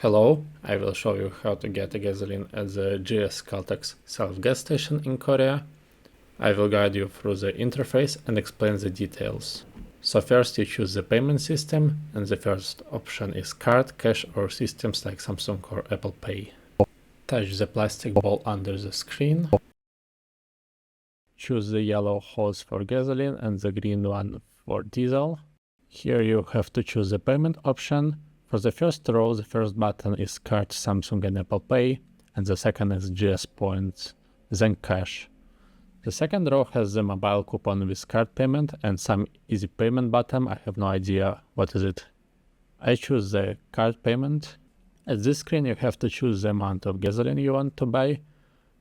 Hello, I will show you how to get a gasoline at the GS Caltex self-gas station in Korea. I will guide you through the interface and explain the details. So first you choose the payment system, and the first option is card, cash or systems like Samsung or Apple Pay. Touch the plastic ball under the screen. Choose the yellow hose for gasoline and the green one for diesel. Here you have to choose the payment option. For the first row, the first button is card, Samsung and Apple Pay, and the second is GS points, then cash. The second row has the mobile coupon with card payment and some easy payment button. I have no idea what is it. I choose the card payment. At this screen you have to choose the amount of gasoline you want to buy.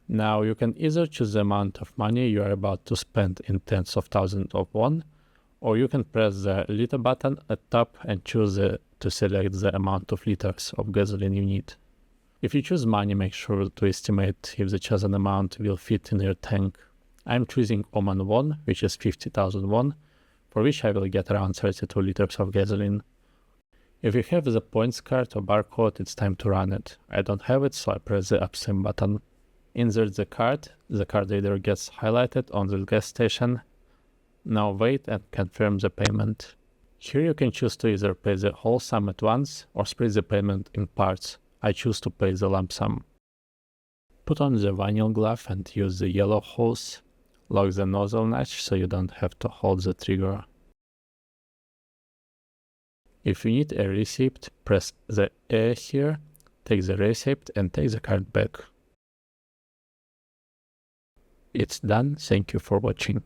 Now you can either choose the amount of money you are about to spend in tens of thousands of won, or you can press the liter button at top and choose to select the amount of liters of gasoline you need. If you choose money, make sure to estimate if the chosen amount will fit in your tank. I'm choosing Oman won, which is 50,000 won, for which I will get around 32 liters of gasoline. If you have the points card or barcode, it's time to run it. I don't have it, so I press the upstream button. Insert the card reader gets highlighted on the gas station. Now wait and confirm the payment. Here you can choose to either pay the whole sum at once or split the payment in parts. I choose to pay the lump sum. Put on the vinyl glove and use the yellow hose. Lock the nozzle notch so you don't have to hold the trigger. If you need a receipt, press the A here, take the receipt and take the card back. It's done. Thank you for watching.